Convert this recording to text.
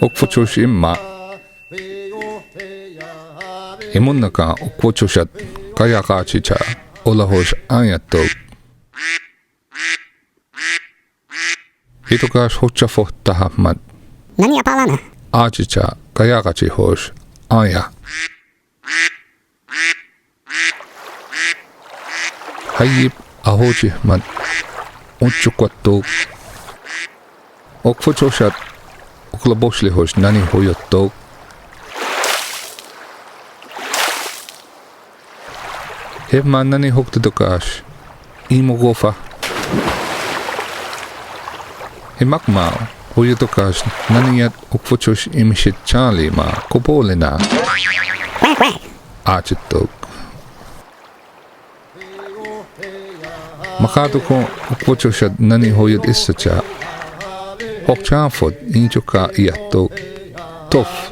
Okfochosh Imma Imunnaka Okfochoshat Kayakachicha Olahosh Ayatok Hitokas Hochafohtahmat Nani apalana? Achicha Kayakachihosh Aya Hayip Ahochihmat Unchukwatok Okfochoshat Oklaboshlihosh Nani Hoyotok Hevman Nani Hoktedokash Imogofa Himakmao Hoyotokash Naniyat Okfochosh Imishit Charlie ma Kobolina Quack quack. Achitok Makatuko Okfochoshat Nani Hoyot Issacha Hokchafot Inchoka Iatok Tof